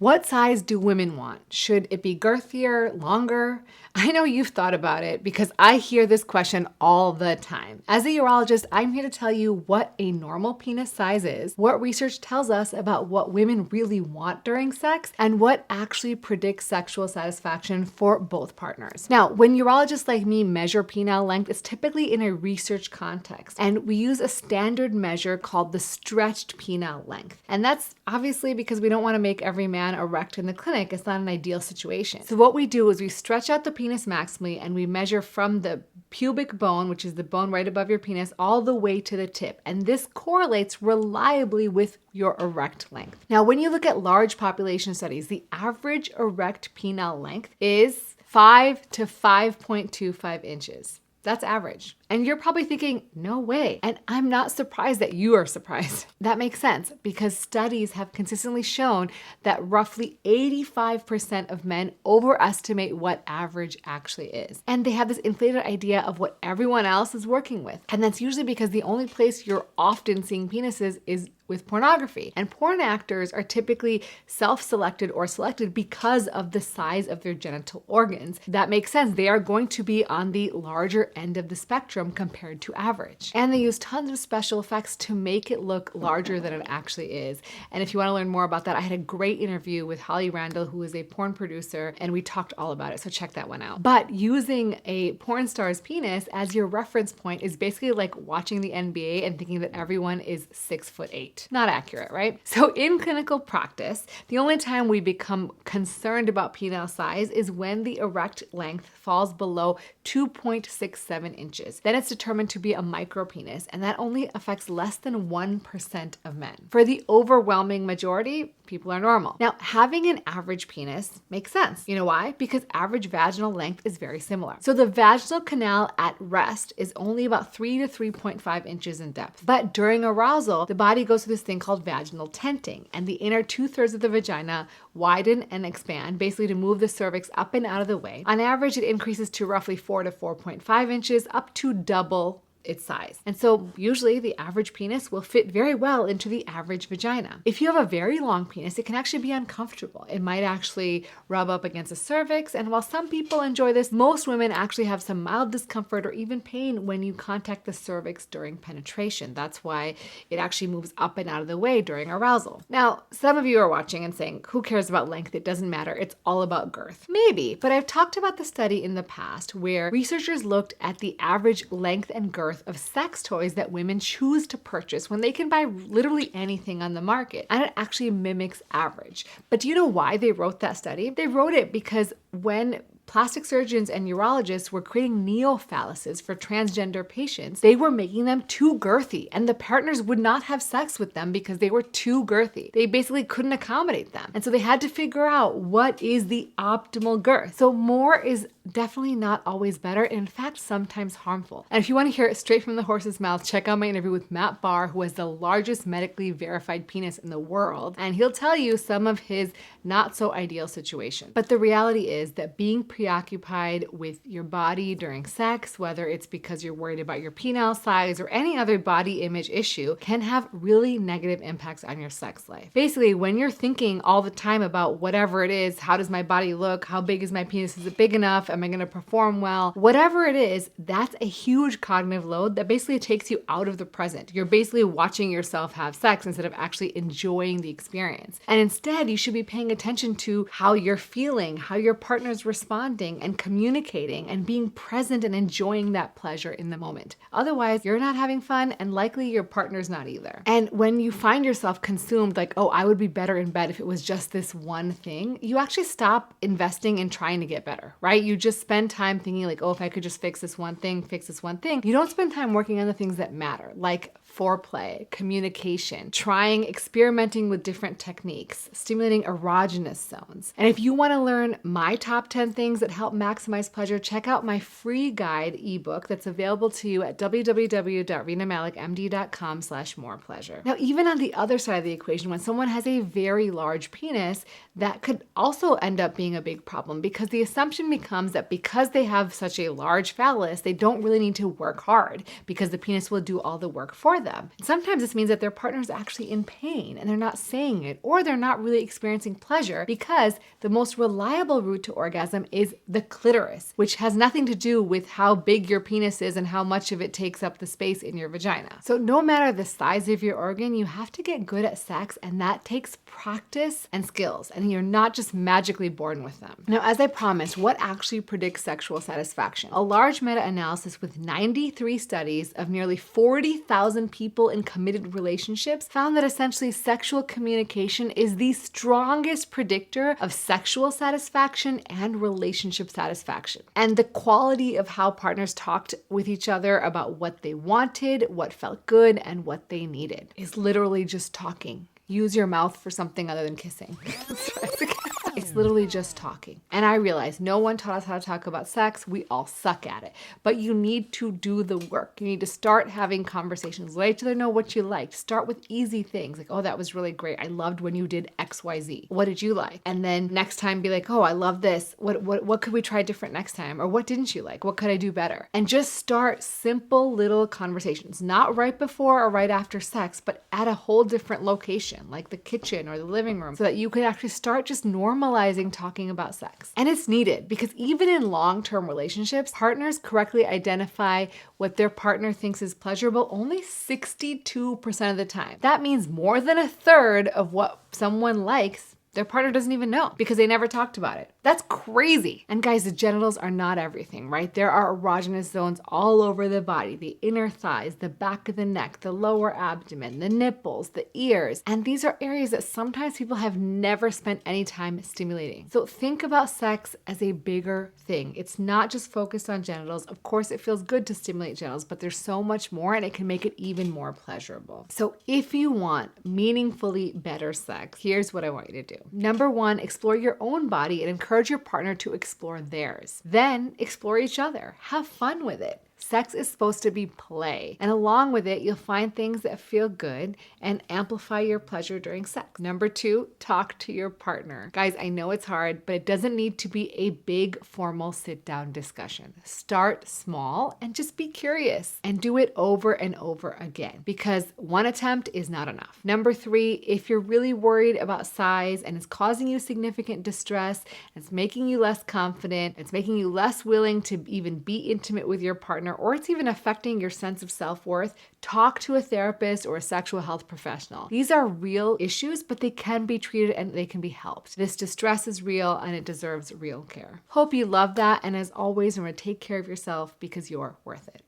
What size do women want? Should it be girthier, longer? I know you've thought about it because I hear this question all the time. As a urologist, I'm here to tell you what a normal penis size is, what research tells us about what women really want during sex, and what actually predicts sexual satisfaction for both partners. Now, when urologists like me measure penile length, it's typically in a research context, and we use a standard measure called the stretched penile length. And that's obviously because we don't want to make every man erect in the clinic. It's not an ideal situation. So what we do is we stretch out the penis maximally and we measure from the pubic bone, which is the bone right above your penis, all the way to the tip. And this correlates reliably with your erect length. Now, when you look at large population studies, the average erect penile length is 5 to 5.25 inches. That's average. And you're probably thinking, no way. And I'm not surprised that you are surprised. That makes sense because studies have consistently shown that roughly 85% of men overestimate what average actually is. And they have this inflated idea of what everyone else is working with. And that's usually because the only place you're often seeing penises is with pornography. And porn actors are typically self-selected or selected because of the size of their genital organs. That makes sense. They are going to be on the larger end of the spectrum compared to average. And they use tons of special effects to make it look larger than it actually is. And if you want to learn more about that, I had a great interview with Holly Randall, who is a porn producer, and we talked all about it. So check that one out. But using a porn star's penis as your reference point is basically like watching the NBA and thinking that everyone is 6'8". Not accurate, right? So in clinical practice, the only time we become concerned about penile size is when the erect length falls below 2.67 inches. Then it's determined to be a micropenis, and that only affects less than 1% of men. For the overwhelming majority, people are normal. Now, having an average penis makes sense. You know why? Because average vaginal length is very similar. So the vaginal canal at rest is only about 3 to 3.5 inches in depth. But during arousal, the body goes through this thing called vaginal tenting, and the inner 2/3 of the vagina widen and expand, basically to move the cervix up and out of the way. On average, it increases to roughly 4 to 4.5 inches, up to double its size. And so usually the average penis will fit very well into the average vagina. If you have a very long penis, it can actually be uncomfortable. It might actually rub up against the cervix. And while some people enjoy this, most women actually have some mild discomfort or even pain when you contact the cervix during penetration. That's why it actually moves up and out of the way during arousal. Now, some of you are watching and saying, who cares about length? It doesn't matter. It's all about girth. Maybe, but I've talked about the study in the past where researchers looked at the average length and girth of sex toys that women choose to purchase when they can buy literally anything on the market. And it actually mimics average. But do you know why they wrote that study? They wrote it because when plastic surgeons and urologists were creating neophalluses for transgender patients, they were making them too girthy, and the partners would not have sex with them because they were too girthy. They basically couldn't accommodate them. And so they had to figure out what is the optimal girth. So more is definitely not always better, and in fact, sometimes harmful. And if you want to hear it straight from the horse's mouth, check out my interview with Matt Barr, who has the largest medically verified penis in the world, and he'll tell you some of his not so ideal situations. But the reality is that being preoccupied with your body during sex, whether it's because you're worried about your penile size or any other body image issue, can have really negative impacts on your sex life. Basically, when you're thinking all the time about whatever it is, how does my body look? How big is my penis? Is it big enough? Am I going to perform well? Whatever it is, that's a huge cognitive load that basically takes you out of the present. You're basically watching yourself have sex instead of actually enjoying the experience. And instead, you should be paying attention to how you're feeling, how your partner's responding, and communicating and being present and enjoying that pleasure in the moment. Otherwise, you're not having fun, and likely your partner's not either. And when you find yourself consumed like, oh, I would be better in bed if it was just this one thing, you actually stop investing in trying to get better, right? You just spend time thinking like, oh, if I could just fix this one thing. You don't spend time working on the things that matter, like foreplay, communication, experimenting with different techniques, stimulating erogenous zones. And if you want to learn my top 10 things that help maximize pleasure, check out my free guide ebook that's available to you at www.renamalikmd.com/morepleasure. Now, even on the other side of the equation, when someone has a very large penis, that could also end up being a big problem because the assumption becomes that because they have such a large phallus, they don't really need to work hard because the penis will do all the work for them. them. And sometimes this means that their partner is actually in pain and they're not saying it, or they're not really experiencing pleasure, because the most reliable route to orgasm is the clitoris, which has nothing to do with how big your penis is and how much of it takes up the space in your vagina. So no matter the size of your organ, you have to get good at sex, and that takes practice and skills, and you're not just magically born with them. Now, as I promised, what actually predicts sexual satisfaction? A large meta-analysis with 93 studies of nearly 40,000 people in committed relationships found that essentially sexual communication is the strongest predictor of sexual satisfaction and relationship satisfaction. And the quality of how partners talked with each other about what they wanted, what felt good, and what they needed is literally just talking. Use your mouth for something other than kissing. It's literally just talking. And I realize no one taught us how to talk about sex. We all suck at it. But you need to do the work. You need to start having conversations. Let each other know what you liked. Start with easy things like, oh, that was really great. I loved when you did XYZ. What did you like? And then next time be like, oh, I love this. What could we try different next time? Or what didn't you like? What could I do better? And just start simple little conversations, not right before or right after sex, but at a whole different location, like the kitchen or the living room, so that you can actually start just normalizing talking about sex. And it's needed because even in long-term relationships, partners correctly identify what their partner thinks is pleasurable only 62% of the time. That means more than a third of what someone likes their partner doesn't even know because they never talked about it. That's crazy. And guys, the genitals are not everything, right? There are erogenous zones all over the body, the inner thighs, the back of the neck, the lower abdomen, the nipples, the ears. And these are areas that sometimes people have never spent any time stimulating. So think about sex as a bigger thing. It's not just focused on genitals. Of course, it feels good to stimulate genitals, but there's so much more and it can make it even more pleasurable. So if you want meaningfully better sex, here's what I want you to do. Number one, explore your own body and encourage your partner to explore theirs. Then explore each other. Have fun with it. Sex is supposed to be play. And along with it, you'll find things that feel good and amplify your pleasure during sex. Number two, talk to your partner. Guys, I know it's hard, but it doesn't need to be a big formal sit-down discussion. Start small and just be curious and do it over and over again because one attempt is not enough. Number three, if you're really worried about size and it's causing you significant distress, it's making you less confident, it's making you less willing to even be intimate with your partner, or it's even affecting your sense of self-worth, talk to a therapist or a sexual health professional. These are real issues, but they can be treated and they can be helped. This distress is real and it deserves real care. Hope you love that. And as always, remember to take care of yourself because you're worth it.